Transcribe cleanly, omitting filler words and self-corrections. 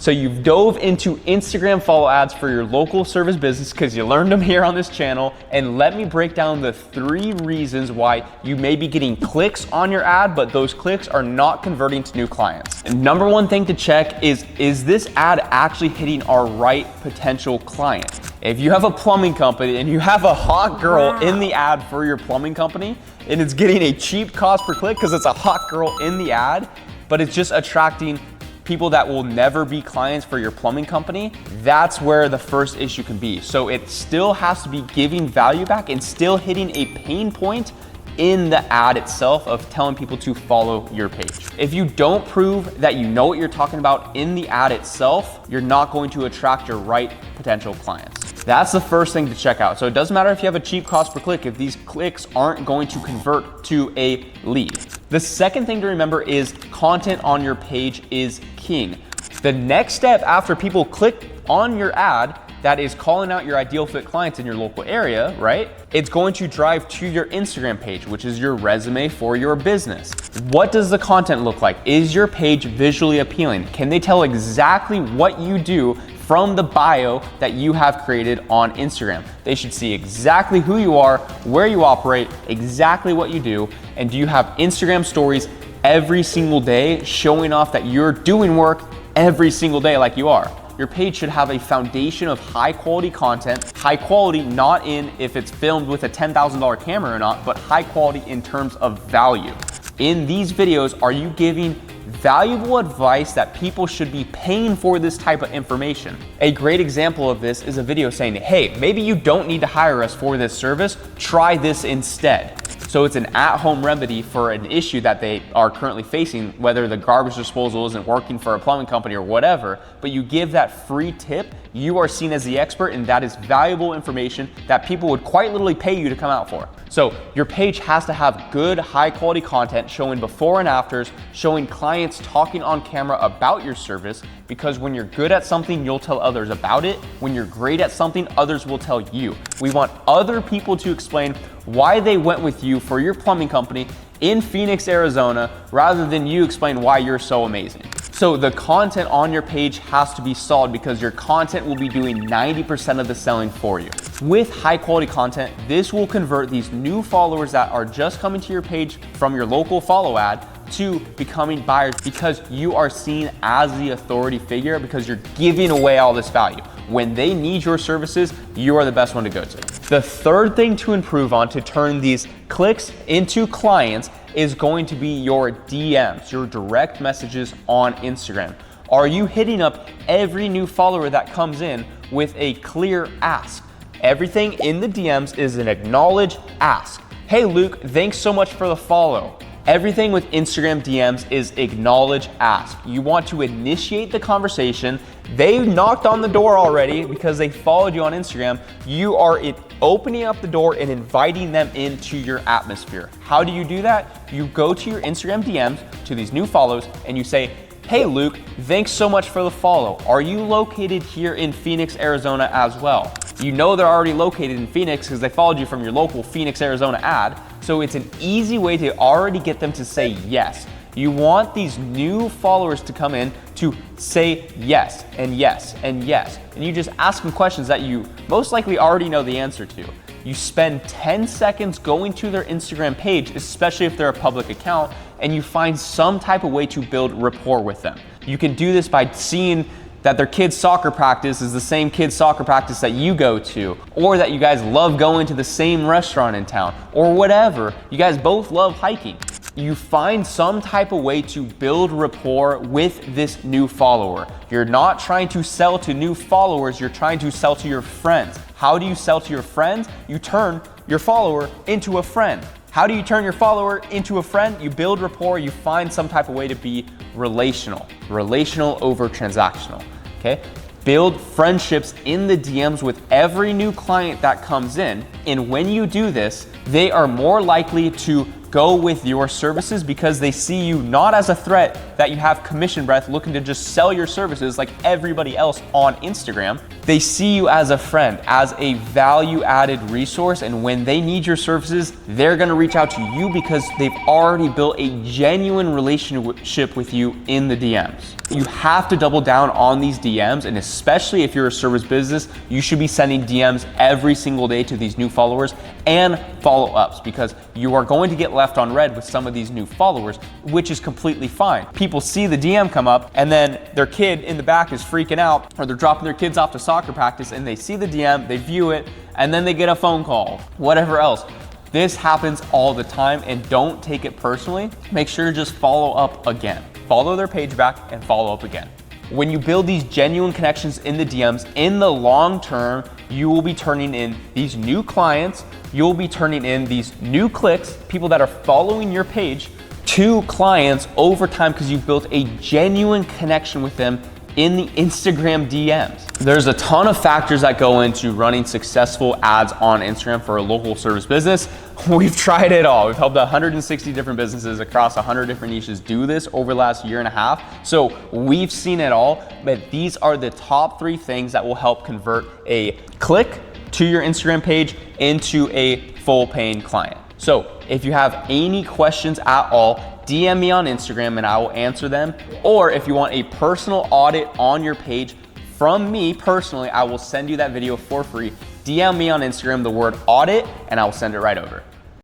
So you've dove into Instagram follow ads for your local service business because you learned them here on this channel. And let me break down the 3 reasons why you may be getting clicks on your ad, but those clicks are not converting to new clients. And number 1 thing to check is this ad actually hitting our right potential client? If you have a plumbing company and you have a hot girl in the ad for your plumbing company, and it's getting a cheap cost per click because it's a hot girl in the ad, but it's just attracting people that will never be clients for your plumbing company, that's where the first issue can be. So it still has to be giving value back and still hitting a pain point in the ad itself of telling people to follow your page. If you don't prove that you know what you're talking about in the ad itself, you're not going to attract your right potential clients. That's the first thing to check out. So it doesn't matter if you have a cheap cost per click if these clicks aren't going to convert to a lead. The second thing to remember is content on your page is king. The next step after people click on your ad that is calling out your ideal fit clients in your local area, right? It's going to drive to your Instagram page, which is your resume for your business. What does the content look like? Is your page visually appealing? Can they tell exactly what you do from the bio that you have created on Instagram? They should see exactly who you are, where you operate, exactly what you do, and do you have Instagram stories every single day showing off that you're doing work every single day like you are? Your page should have a foundation of high quality content, high quality not in if it's filmed with a $10,000 camera or not, but high quality in terms of value. In these videos, are you giving valuable advice that people should be paying for this type of information? A great example of this is a video saying, hey, maybe you don't need to hire us for this service, try this instead. So it's an at-home remedy for an issue that they are currently facing, whether the garbage disposal isn't working for a plumbing company or whatever, but you give that free tip, you are seen as the expert, and that is valuable information that people would quite literally pay you to come out for. So your page has to have good, high quality content showing before and afters, showing clients talking on camera about your service, because when you're good at something, you'll tell others about it. When you're great at something, others will tell you. We want other people to explain why they went with you for your plumbing company in Phoenix, Arizona, rather than you explain why you're so amazing. So the content on your page has to be solid because your content will be doing 90% of the selling for you. With high quality content, this will convert these new followers that are just coming to your page from your local follow ad to becoming buyers because you are seen as the authority figure because you're giving away all this value. When they need your services, you are the best one to go to. The third thing to improve on to turn these clicks into clients is going to be your DMs, your direct messages on Instagram. Are you hitting up every new follower that comes in with a clear ask? Everything in the DMs is an acknowledge ask. Hey Luke, thanks so much for the follow. Everything with Instagram DMs is acknowledge ask. You want to initiate the conversation. They knocked on the door already because they followed you on Instagram. You are opening up the door and inviting them into your atmosphere. How do you do that? You go to your Instagram DMs to these new follows and you say, hey Luke, thanks so much for the follow. Are you located here in Phoenix, Arizona as well? You know they're already located in Phoenix because they followed you from your local Phoenix, Arizona ad. So it's an easy way to already get them to say yes. You want these new followers to come in to say yes and yes and yes. And you just ask them questions that you most likely already know the answer to. You spend 10 seconds going to their Instagram page, especially if they're a public account, and you find some type of way to build rapport with them. You can do this by seeing that their kid's soccer practice is the same kid's soccer practice that you go to, or that you guys love going to the same restaurant in town, or whatever. You guys both love hiking. You find some type of way to build rapport with this new follower. You're not trying to sell to new followers, you're trying to sell to your friends. How do you sell to your friends? You turn your follower into a friend. How do you turn your follower into a friend? You build rapport, you find some type of way to be relational. Relational over transactional, okay? Build friendships in the DMs with every new client that comes in. And when you do this, they are more likely to go with your services because they see you not as a threat that you have commission breath looking to just sell your services like everybody else on Instagram. They see you as a friend, as a value-added resource, and when they need your services, they're gonna reach out to you because they've already built a genuine relationship with you in the DMs. You have to double down on these DMs, and especially if you're a service business, you should be sending DMs every single day to these new followers and follow-ups, because you are going to get left on red with some of these new followers, which is completely fine. People see the DM come up and then their kid in the back is freaking out, or they're dropping their kids off to soccer practice and they see the DM, they view it, and then they get a phone call, whatever else. This happens all the time, and don't take it personally. Make sure to just follow up again. Follow their page back and follow up again. When you build these genuine connections in the DMs, in the long term, you will be turning in these new clients, you'll be turning in these new clicks, people that are following your page, to clients over time, because you've built a genuine connection with them in the Instagram DMs. There's a ton of factors that go into running successful ads on Instagram for a local service business. We've tried it all. We've helped 160 different businesses across 100 different niches do this over the last year and a half. So we've seen it all, but these are the top 3 things that will help convert a click to your Instagram page into a full paying client. So if you have any questions at all, DM me on Instagram and I will answer them. Or if you want a personal audit on your page from me personally, I will send you that video for free. DM me on Instagram the word audit and I will send it right over.